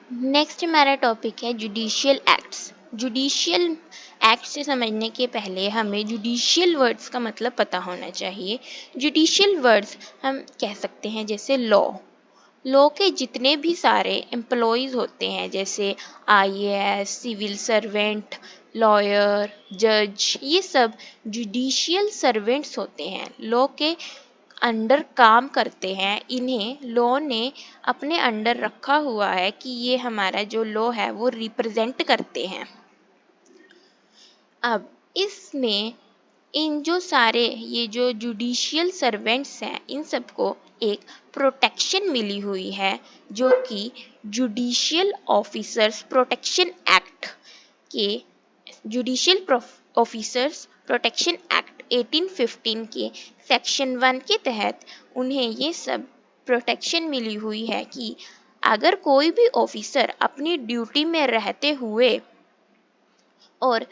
Next हमारा topic है judicial acts. Judicial act से समझने के पहले हमें जुडिशियल वर्ड्स का मतलब पता होना चाहिए। जुडिशियल वर्ड्स हम कह सकते हैं जैसे लॉ के जितने भी सारे एम्प्लॉयज़ होते हैं जैसे आईएएस, सिविल सर्वेंट, लॉयर, जज, ये सब जुडिशियल सर्वेंट्स होते हैं, लॉ के अंडर काम करते हैं। इन्हें लॉ ने अपने अंडर रखा हुआ है कि ये हमारा जो लॉ है वो रिप्रेजेंट करते हैं। अब इसमें इन जो सारे ये जो जुडिशियल सर्वेंट्स हैं इन सबको एक प्रोटेक्शन मिली हुई है जो कि जुडिशियल ऑफिसर्स प्रोटेक्शन एक्ट के जुडिशियल ऑफिसर्स प्रोटेक्शन एक्ट 1815 के सेक्शन 1 के तहत उन्हें ये सब प्रोटेक्शन मिली हुई है कि अगर कोई भी ऑफिसर अपनी ड्यूटी में रहते हुए और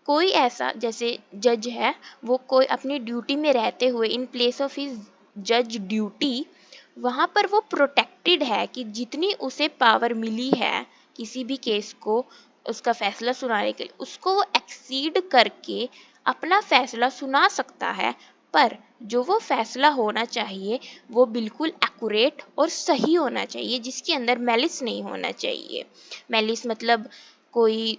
कोई ऐसा जैसे जज है वो कोई अपनी ड्यूटी में रहते हुए इन प्लेस ऑफ हिज जज ड्यूटी वहाँ पर वो प्रोटेक्टेड है कि जितनी उसे पावर मिली है किसी भी केस को उसका फैसला सुनाने के लिए उसको वो एक्सीड करके अपना फैसला सुना सकता है। पर जो वो फैसला होना चाहिए वो बिल्कुल एक्यूरेट और सही होना चाहिए जिसके अंदर मैलिस नहीं होना चाहिए। मैलिस मतलब कोई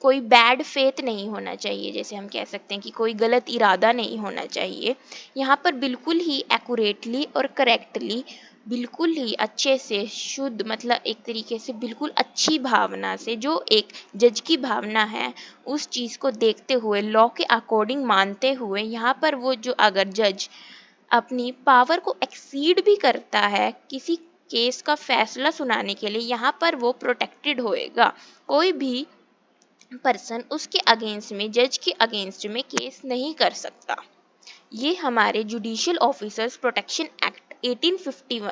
कोई बैड फेथ नहीं होना चाहिए, जैसे हम कह सकते हैं कि कोई गलत इरादा नहीं होना चाहिए। यहाँ पर बिल्कुल ही एक्यूरेटली और करेक्टली बिल्कुल ही अच्छे से शुद्ध मतलब एक तरीके से बिल्कुल अच्छी भावना से जो एक जज की भावना है उस चीज़ को देखते हुए लॉ के अकॉर्डिंग मानते हुए यहाँ पर वो जो अगर जज अपनी पावर को एक्सीड भी करता है किसी केस का फैसला सुनाने के लिए यहाँ पर वो प्रोटेक्टेड होएगा। कोई भी पर्सन उसके अगेंस्ट में जज के अगेंस्ट में केस नहीं कर सकता। ये हमारे जुडिशियल ऑफिसर्स प्रोटेक्शन एक्ट 1851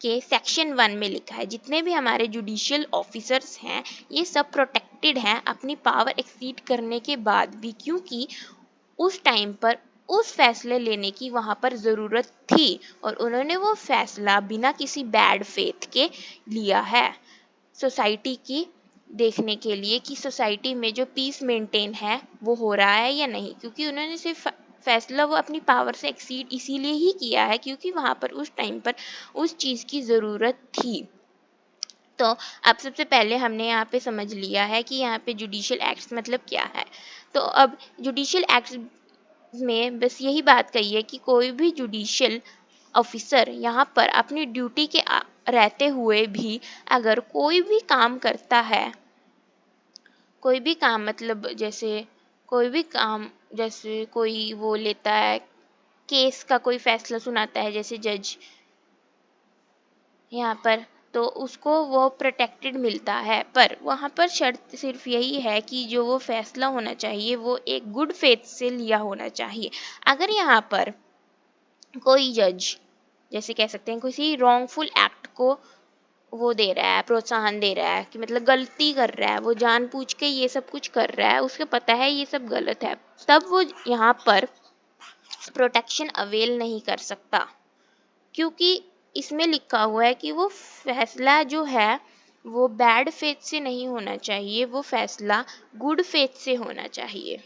के सेक्शन 1 में लिखा है। जितने भी हमारे जुडिशियल ऑफिसर्स हैं ये सब प्रोटेक्टेड हैं अपनी पावर एक्सीड करने के बाद भी, क्योंकि उस टाइम पर उस फैसले लेने की वहाँ पर ज़रूरत थी और उन्होंने वो फैसला बिना किसी बैड फेथ के लिया है सोसाइटी की देखने के लिए कि सोसाइटी में जो पीस मेंटेन है वो हो रहा है या नहीं, क्योंकि उन्होंने सिर्फ फैसला वो अपनी पावर से एक्सीड इसीलिए ही किया है क्योंकि वहाँ पर उस टाइम पर उस चीज़ की ज़रूरत थी। तो अब सबसे पहले हमने यहाँ पे समझ लिया है कि यहाँ पे जुडिशियल एक्ट्स मतलब क्या है। तो अब जुडिशियल एक्ट्स में बस यही बात कही है कि कोई भी जुडिशियल ऑफिसर यहाँ पर अपनी ड्यूटी के रहते हुए भी अगर कोई भी काम करता है, कोई भी काम मतलब जैसे कोई भी काम जैसे कोई वो लेता है केस का कोई फैसला सुनाता है जैसे जज यहाँ पर, तो उसको वो प्रोटेक्टेड मिलता है। पर वहाँ पर शर्त सिर्फ यही है कि जो वो फैसला होना चाहिए वो एक गुड फेथ से लिया होना चाहिए। अगर यहाँ पर कोई जज जैसे कह सकते हैं किसी रॉन्गफुल एक्ट को वो दे रहा है प्रोत्साहन दे रहा है कि मतलब गलती कर रहा है वो जानबूझ के ये सब कुछ कर रहा है उसको पता है ये सब गलत है, तब वो यहाँ पर प्रोटेक्शन अवेल नहीं कर सकता क्योंकि इसमें लिखा हुआ है कि वो फैसला जो है वो बैड फेथ से नहीं होना चाहिए, वो फैसला गुड फेथ से होना चाहिए।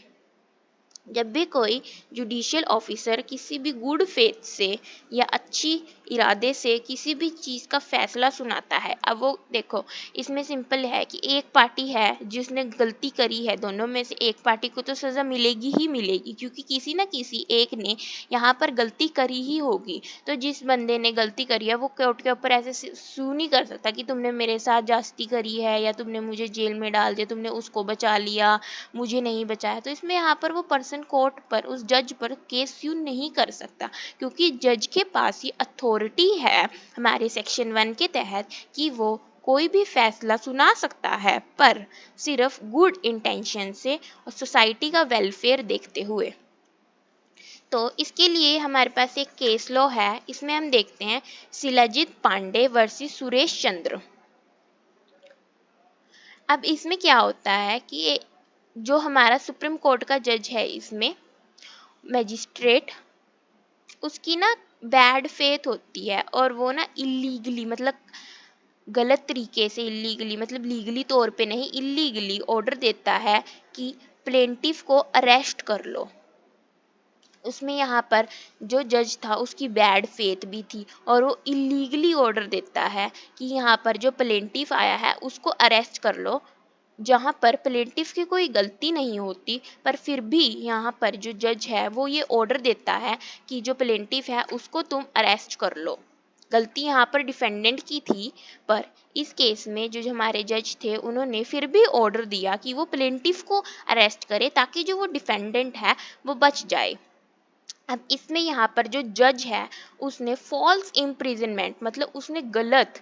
जब भी कोई जुडिशियल ऑफिसर किसी भी गुड फेथ से या अच्छी इरादे से किसी भी चीज़ का फैसला सुनाता है, अब वो देखो इसमें सिंपल है कि एक पार्टी है जिसने गलती करी है, दोनों में से एक पार्टी को तो सज़ा मिलेगी ही मिलेगी क्योंकि किसी ना किसी एक ने यहाँ पर गलती करी ही होगी। तो जिस बंदे ने गलती करी है वो कोर्ट के ऊपर ऐसे सू नहीं कर सकता कि तुमने मेरे साथ ज्यादती करी है या तुमने मुझे जेल में डाल दिया, तुमने उसको बचा लिया मुझे नहीं बचाया। तो इसमें यहाँ पर वो पर्सन कोर्ट पर उस जज पर केस यू नहीं कर सकता क्योंकि जज के पास ये अथॉरिटी है हमारे सेक्शन 1 के तहत कि वो कोई भी फैसला सुना सकता है पर सिर्फ गुड इंटेंशन से और सोसाइटी का वेलफेयर देखते हुए। तो इसके लिए हमारे पास एक केस लॉ है, इसमें हम देखते हैं शिलाजीत पांडे वर्सेस सुरेश चंद्र। अब इसमें क्या होता है कि जो हमारा सुप्रीम कोर्ट का जज है इसमें मैजिस्ट्रेट उसकी ना बैड फेथ होती है और वो ना इलीगली मतलब गलत तरीके से इलीगली, मतलब लीगली तौर पे नहीं, इलीगली ऑर्डर देता है कि प्लेंटिफ को अरेस्ट कर लो। उसमें यहाँ पर जो जज था उसकी बैड फेथ भी थी और वो इलीगली ऑर्डर देता है कि यहाँ पर जो प्लेंटिफ आया है उसको अरेस्ट कर लो, जहाँ पर प्लेंटिफ की कोई गलती नहीं होती, पर फिर भी यहाँ पर जो जज है वो ये ऑर्डर देता है कि जो प्लेंटिफ है उसको तुम अरेस्ट कर लो। गलती यहाँ पर डिफेंडेंट की थी, पर इस केस में जो हमारे जज थे उन्होंने फिर भी ऑर्डर दिया कि वो प्लेंटिफ को अरेस्ट करे ताकि जो वो डिफेंडेंट है वो बच जाए। अब इसमें यहाँ पर जो जज है उसने फॉल्स इम्प्रिजनमेंट, मतलब उसने गलत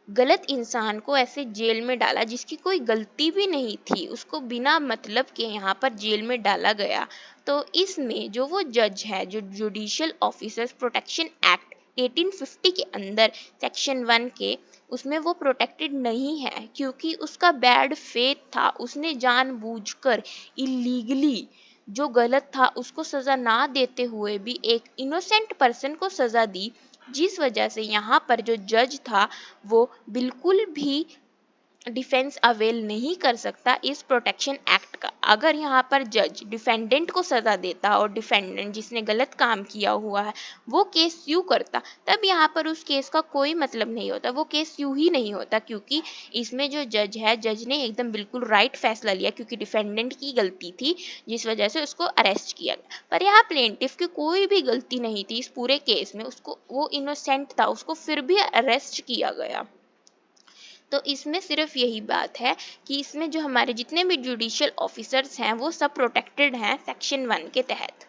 गलत इंसान को ऐसे जेल में डाला जिसकी कोई गलती भी नहीं थी, उसको बिना मतलब के यहाँ पर जेल में डाला गया। तो इसमें जो वो जज है, जो जुडिशियल ऑफिसर्स प्रोटेक्शन एक्ट 1850 के अंदर सेक्शन 1 के, उसमें वो प्रोटेक्टेड नहीं है क्योंकि उसका बैड फेथ था, उसने जानबूझकर इलीगली जो गलत था उसको सजा ना देते हुए भी एक इनोसेंट पर्सन को सजा दी, जिस वजह से यहाँ पर जो जज था वो बिल्कुल भी डिफेंस अवेल नहीं कर सकता इस प्रोटेक्शन एक्ट का। अगर यहाँ पर जज डिफेंडेंट को सजा देता और डिफेंडेंट जिसने गलत काम किया हुआ है वो केस स्यू करता, तब यहाँ पर उस केस का कोई मतलब नहीं होता, वो केस स्यू ही नहीं होता, क्योंकि इसमें जो जज है, जज ने एकदम बिल्कुल राइट फैसला लिया क्योंकि डिफेंडेंट की गलती थी जिस वजह से उसको अरेस्ट किया गया। पर यहाँ प्लेंटिफ की कोई भी गलती नहीं थी इस पूरे केस में, उसको वो इनोसेंट था, उसको फिर भी अरेस्ट किया गया। तो इसमें सिर्फ यही बात है कि इसमें जो हमारे जितने भी जुडिशियल ऑफिसर्स हैं वो सब प्रोटेक्टेड हैं सेक्शन 1 के तहत।